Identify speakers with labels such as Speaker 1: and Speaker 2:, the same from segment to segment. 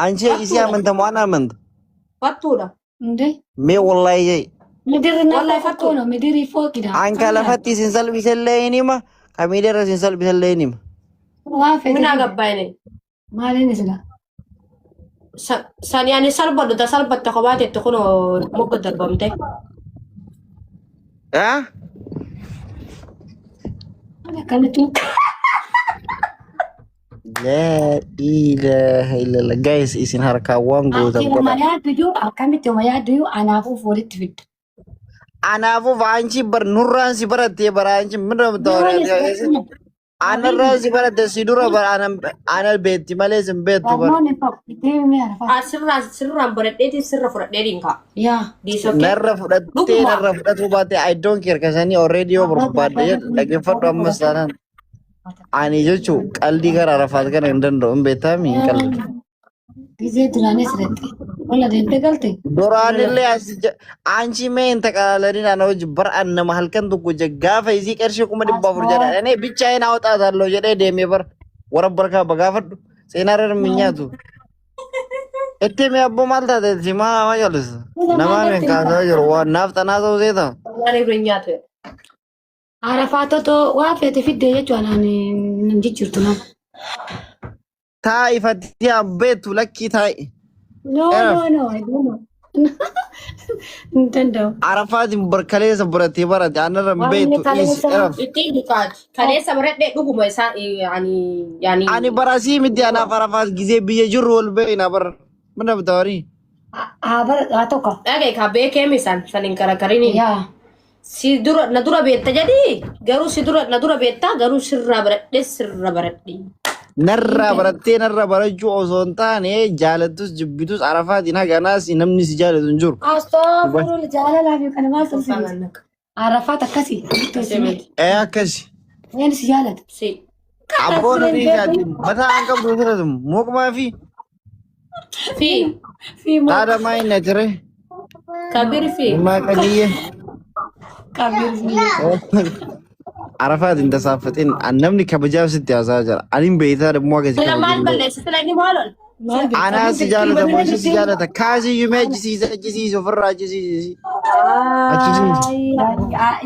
Speaker 1: አንቺ ኢሲያ ምን ተሟና ምን
Speaker 2: ፈቱዳ
Speaker 3: እንዴ
Speaker 1: ሜ ወላሂ
Speaker 3: ምድርና ላይ ፈቶ ነው ምድር ይፎቅዳ
Speaker 1: አንካ ለፈቲ ሲንሰል ቢሰለይኒማ ከሚደረ ሲንሰል ቢሰለይኒማ
Speaker 3: ዋፈ
Speaker 2: ምን አገባኝ ነኝ
Speaker 3: ማለን ይስላ
Speaker 2: ሳን ያኔ ሰልበዱ ተሰልበት ተቆባት ተኮኖ ሞገደር በምቴ
Speaker 1: አ
Speaker 3: ከልቱ
Speaker 1: لا إله إلا الله guys isin harkawan goza
Speaker 3: goda maya duju akamite maya duju anafu folit fit
Speaker 1: anafu vanchi bar nurran si barat ye baranchi minram tawre anarran si barat sidura bar anal beti malesem betu bar
Speaker 2: sirran baradeti sirra furadedinka
Speaker 3: ya
Speaker 2: disoke
Speaker 1: narra fudatu bate I don't care kasani already over bad lagi fatu amasanan ani jechu qaldi gara rafat kan ndando mbetami qaldi
Speaker 3: gize durane sirete wala dente galte
Speaker 1: durane le anchi me intaqalalin anoj bar an mahalkan du gafa izi qarshi kuma dibba furjara ane bichayin awtatallo jede deme bar warabar ka bagafad senarer minyatu ette me abbo malta de sima majalus nama men ka jaro wa naftana zo zeta
Speaker 2: wala rinyatu
Speaker 3: Arafato to wafete fidde jechuanani njijirtu na
Speaker 1: tai fatia betu lakki tai
Speaker 3: no I don't know Nintendo
Speaker 1: Arafat berkali seberati barat anar betu is
Speaker 2: itu kale sabrade duguma sa yani
Speaker 1: ani barasi midi ana Arafat gize biye jurul be ina bar mana betawari
Speaker 3: bar atoka
Speaker 2: age ka be kemisan saling karakarini
Speaker 3: ya
Speaker 2: si dura nadura betta jadi garu si dura nadura betta garu sirra baraddi
Speaker 1: narra baratte narra baraju ozontane jalatus jibbitus Arafat ina ganas namni si jalatun jur
Speaker 3: astaghfirullah jalala bi kana ma so Arafat akasi
Speaker 1: akasi
Speaker 3: yani si jalat
Speaker 2: si
Speaker 1: abon ni jadi mata angkam dusradum mukma
Speaker 2: fi
Speaker 1: ada main najre
Speaker 2: kabir fi
Speaker 1: ma kaliye
Speaker 3: kabir
Speaker 1: Arafat inta safatin annamni kabajab sit yazajar anin beita da mo gaji
Speaker 2: mal balle silani malol
Speaker 1: ana sijalata mo sijalata kazi yumeji si so farra ji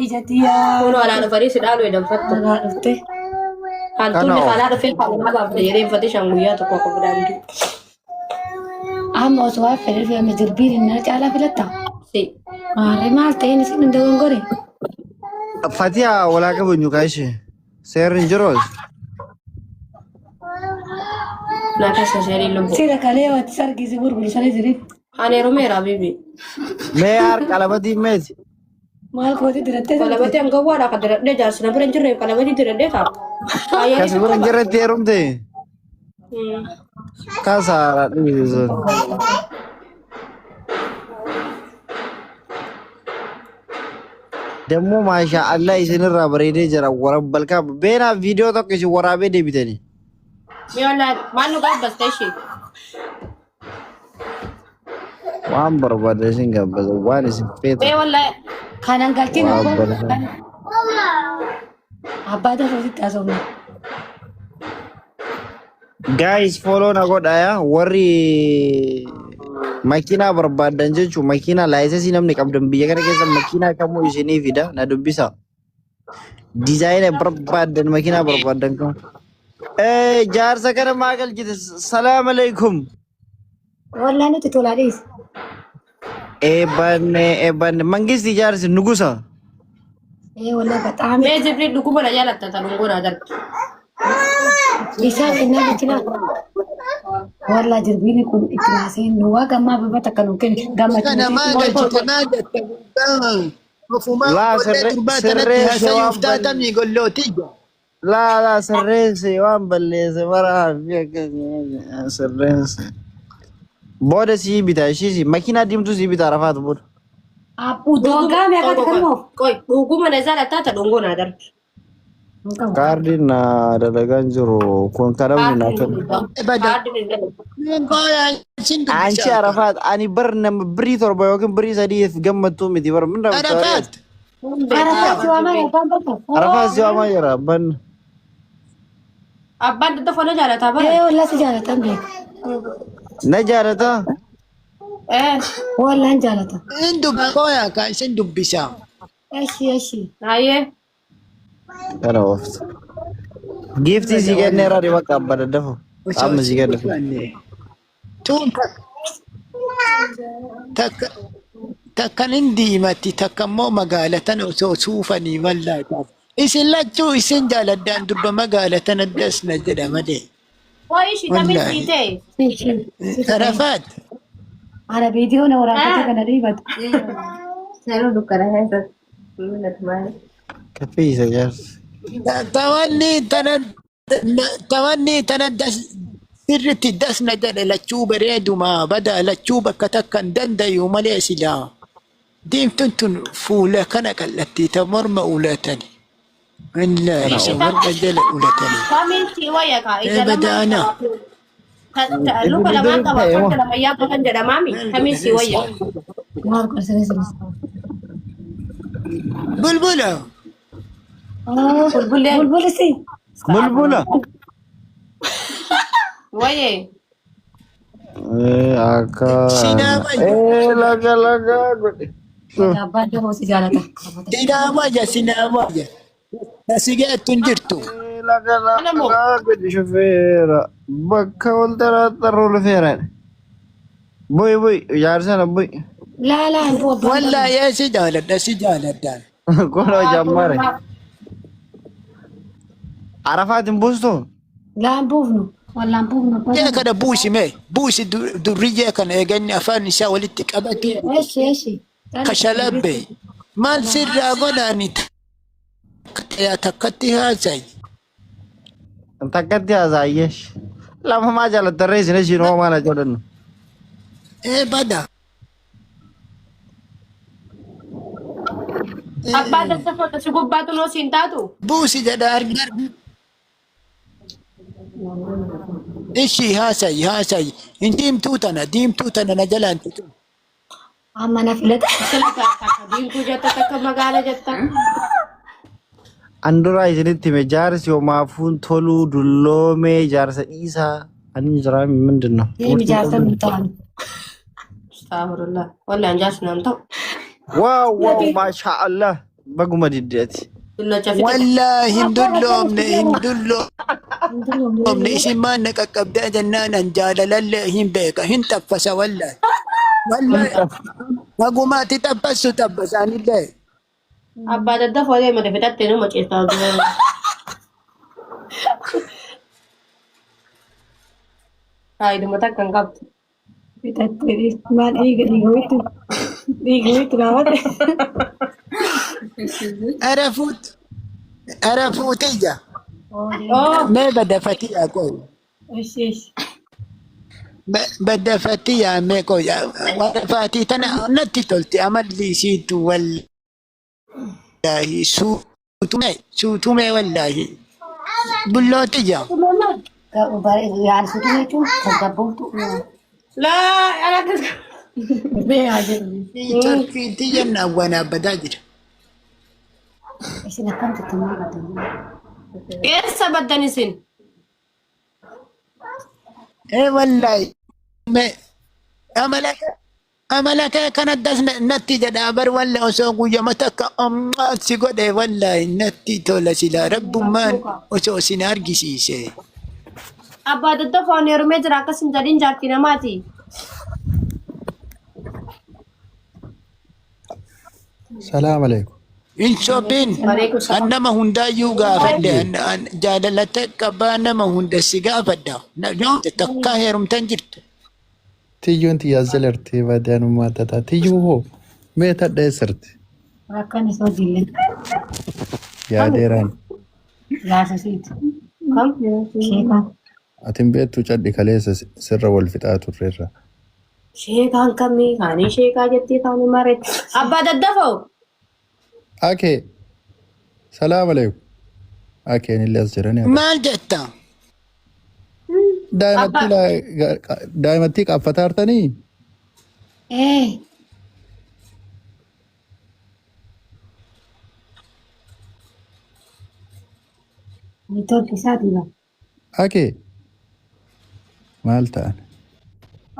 Speaker 3: ijatiya
Speaker 2: uno ala faris dalu idan fatto
Speaker 3: dufte
Speaker 2: hantu ni kala da fe kala ba da yare fati shanguya to ko budandu
Speaker 3: amo so afere fi amedirbir na chala filata
Speaker 2: si
Speaker 3: mare malte ni sin ndongore
Speaker 1: Fatia wala ka bunyu kaishe serin jeros
Speaker 2: na kasa seri lumbo
Speaker 3: sira kale wa tsargi zibur bul sale ziri
Speaker 2: ane romera bibi
Speaker 1: me yar kalabati mezi
Speaker 3: mal ko ti dirate
Speaker 2: kalabati ang gawa da kadira de jar sina buran jirre kalabati dirate ka
Speaker 1: kasi buran jirre terum te kasara dizo ደግሞ ማሻአላ ይስንራ በሬዴ ጀራ ወረበልካ ቤና ቪዲዮ ተከሽ ወራቤ ደቢተኒ
Speaker 2: ሚዮላ ማኑ ጋበስ ተሺ
Speaker 1: ዋን በርባደ ሲንጋበዘ ዋን ሲፔት
Speaker 2: ወላ
Speaker 3: ካናን ጋልቲ ነው አባዳ ሲታሰው ነው
Speaker 1: ጋይስ ፎሎ ናጎዳያ ወሪ Makina barbaadan jechuun makina laayisensii namni qabdan biyya kana keessa makina kamuu isinii fida na dubbisa. Dizaayina barbaadan makina barbaadan kam. Jaarsa kana maa galchite salaam alaikum.
Speaker 3: Wallaan nuti tolaadhees.
Speaker 1: Eebanne mangisti jaarsi nugusa.
Speaker 3: Wallaan bataame.
Speaker 2: Mee jibri dhuguma na jaalatta tanungoon adartu.
Speaker 3: Isaan innaa bitina. Wallah jirbini kun itinasin nuwa gamma bibata kanu ken gamma
Speaker 4: أنا ما قلت ما قلت مفهومات
Speaker 1: لا سري
Speaker 4: سيفتاتم يقول له تيجي
Speaker 1: لا سريسي وان بليسي مرة فيك سريسي بودا سي بيتا شيسي ماكينة ديمتو سي بيتا رفات بود
Speaker 3: apu doga me akat kanu
Speaker 2: Koi dhuguma na jaalatta tanungoon adartu.
Speaker 1: Kardina dalagan jiro kun karam na kan
Speaker 4: بدأ من قال
Speaker 1: anchi Arafat ani bar nam bri torba yokin bri sadi gamatu miti bar min
Speaker 4: عرفات
Speaker 3: Arafat siwama ya bamba
Speaker 1: Arafat siwama yara ban
Speaker 2: Abbaan dadda fola jaalataa bara.
Speaker 3: wallah si jalatan be
Speaker 1: نجارته
Speaker 3: والله انجلته.
Speaker 4: عنده بقايا كان عنده بسا.
Speaker 3: ايش.
Speaker 2: هاي
Speaker 1: انا وقفت جيفتي سيجار نيرا دي وقت ابدا دفو ام سيجار دفو
Speaker 4: تون تك تكن عندي ماتي تكمو مقالة وسوفني ولا إسن لا تو إسن جالدان دب مقالة ندس نجد مدي
Speaker 2: وايش تمشي تي
Speaker 4: عرفات
Speaker 3: انا فيديو نورانك كان ريبت.
Speaker 2: سيرو دكرة هذا
Speaker 1: كفي سيجار
Speaker 4: توني تندس سرتي دس نجد لتشوب ريدو ما بدا لتشوب كتكن دندا يوم ليسلا ديم تنتن فولا كانك التي تمر مولاتني من لا يسمر بدل أولاتني
Speaker 2: تمشي وياك إذا
Speaker 4: بدأنا
Speaker 2: lu kalau mata waktu dalam ayam kan jadi mami kami si waya
Speaker 3: ماركو سلسلس.
Speaker 4: بلبلة
Speaker 3: بلبل سي.
Speaker 1: بلبلة
Speaker 2: waya
Speaker 1: اكا
Speaker 4: سينما
Speaker 1: لغا لغا
Speaker 3: Dapat dia mau sejarah.
Speaker 4: سينما جا سينما جا نسيجات تنجرتو
Speaker 1: لغا لغا قد شوفيرا بكا ولترا ترول فيران بوي بوي يارسنا بوي
Speaker 3: لا لا نفوت.
Speaker 4: ولا يا سجالة سجالة دان
Speaker 1: كله جماري عرفات بوستو
Speaker 3: لا نبوفنو ولا نبوفنو.
Speaker 4: يا كده بوسي مي بوسي درية كان يغني أفان نساء ولدتك أبدي
Speaker 3: ايش.
Speaker 4: كشلبي ما السر أغناني يا تكتها زي
Speaker 1: انت قد يا زايش لما ما جال الدريس نشي نو ما نجودن
Speaker 4: إيه بدا
Speaker 2: apa ada sesuatu cukup batu no cinta tu
Speaker 4: بوسي جدار إيشي هاسي هاسي إن ديم توتنا نجلان تتو
Speaker 3: اما انا فلت.
Speaker 2: din ku jatuh ke magala jatuh
Speaker 1: andura isinitti me jaarsi o maafuun toluu dulloomee jaarsa dhiisaa ani jira ምንድን ነው
Speaker 3: Ini bicara tentang.
Speaker 2: astagfirullah wala anjas nanto
Speaker 1: ዋው ዋው ማሻአላህ በጉመ ዲደት
Speaker 2: dulla chafi
Speaker 4: والله هندلهم نيسي ما نكاك أبدا جنانا جالا لله هم بيكا هم تفس والله أقو ما تتبس تبس عن الله
Speaker 2: abba dadda fole ma da fitatte no mace ta zo ai da matakan gab
Speaker 3: Kita tadi mana igu itu rawat.
Speaker 4: عرفوت إيجا
Speaker 2: oh
Speaker 4: ما بدا فتيا كوي
Speaker 3: ايش.
Speaker 4: بدا فتيا ما كوي فاتي تنا نتي تلتي عمل لي سيتو والله سوتو مي والله بلو تيجا
Speaker 3: يعني سوتو itu tergabung tuh.
Speaker 2: la ana ta
Speaker 3: Be aja.
Speaker 4: تركي تيجا وانا بداجر
Speaker 3: Isi nakam ketemu katanya.
Speaker 2: essa badani sin
Speaker 4: ايه والله ما عملك كانت داس نتي دابر ولا اسوق يمتك سيقول والله نتي تولا سلا رب ما اسو سينار جيسي
Speaker 2: abba dadda fone rume jira kasin jadin jarti na mati
Speaker 5: السلام عليكم.
Speaker 4: ان شوبين
Speaker 2: alaikum salam
Speaker 4: انما هندا يوغا فدا جادلتك كبانا ما هندا سيغا فدا نجو تكاهرم تنجرت
Speaker 5: تيجو انت يا زلرتي بعدين ما تتا تيجو هو متى دسرت
Speaker 3: Akan iso dilin.
Speaker 5: يا ديران
Speaker 3: Ya sasit.
Speaker 2: kam
Speaker 3: Siapa?
Speaker 5: اتم بيتو جدي كليس سر والفتات الريرة
Speaker 2: sheekan kami kani sheeka jetti taani mare abba dadda fo
Speaker 5: اوكي السلام عليكم اوكي اللي اسجرني
Speaker 4: ما جتا
Speaker 5: دائما تيك افتارتني
Speaker 3: Itu kisah dia.
Speaker 5: اوكي مالتا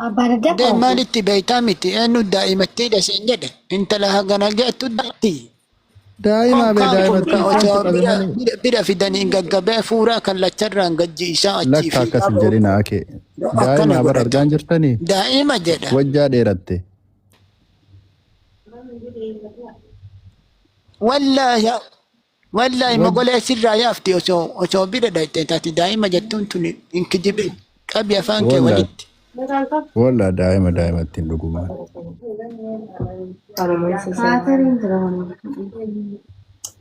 Speaker 3: Abbaan adda
Speaker 4: Dee
Speaker 3: qabu.
Speaker 4: maalitti beektaa miti eenyu daa'imatti dhaseen jedhe intala hagana geettu daatti.
Speaker 5: Daa'ima bee
Speaker 4: Konkaan kun
Speaker 5: daa'imatti
Speaker 4: osoo
Speaker 5: isaantu qabe malee.
Speaker 4: bira fidanii gaggabee fuuraa kan lacharraan gajji isaa achii
Speaker 5: Lakka
Speaker 4: fi
Speaker 5: akkas hin jedhin akee. Daa'ima bar argaan jirtanii
Speaker 4: daa'ima jedha.
Speaker 5: wajjaa dheeratte.
Speaker 4: Wallaahi mogolee sirraa yaafti osoo bira dhayxee taati daa'ima jettuun tun hin kijibe qabi afaan kee
Speaker 5: Wallaahi.
Speaker 4: walitti.
Speaker 5: Walla daa'imatti hin dhugumaan.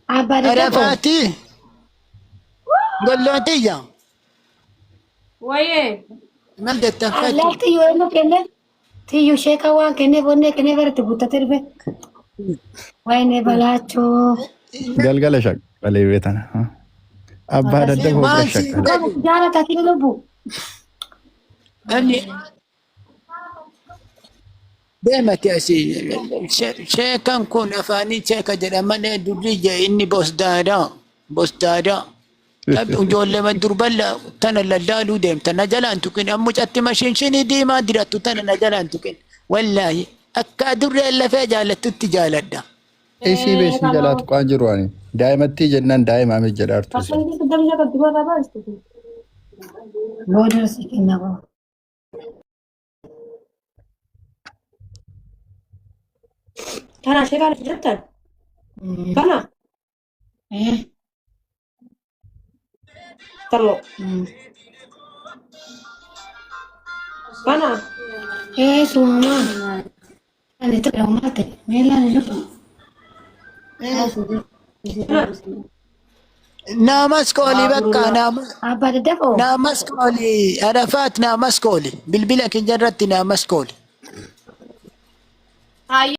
Speaker 3: Abbaan adda qabu.
Speaker 4: Arafaati gollootiyya
Speaker 2: Waye.
Speaker 4: maal jettan feetu
Speaker 3: Allaatti yoo inni kenne tiyyu sheeka waan kenne bonnee kenne baratti buttate dhufe. Wayne balaachoo.
Speaker 5: Galgala shaqqalee beetana. Abbaa dadda hooqa shaqqalee.
Speaker 3: Jaalata kee lubbu.
Speaker 4: ani deemati asii sheekan kun afaanii sheeka jedhamanii durri je inni bosdaadaa ijoollee durballa tana lallaaluu deemta na jalaan tuqin ammucatti mashinshinii diimaa dirattu tana na jalaan tuqin wallaahi akka adurreen lafee jaalattutti jaaladha.
Speaker 5: Isii beeksii jalaa tuqaan jiru ani. Daa'imatti jennaan daa'ima mi jedhaartu.
Speaker 3: Booda si kenna boo.
Speaker 2: Kana sheekaa jettan. Kana. Tamo. Kana.
Speaker 3: Suma. Ani tu dah mati. Melan lubbu.
Speaker 4: Naamas koolii bakka
Speaker 3: Abbaan adda qabu.
Speaker 4: naamas koolii arafaat naamas koolii bilbila keenyarratti naamas koolii.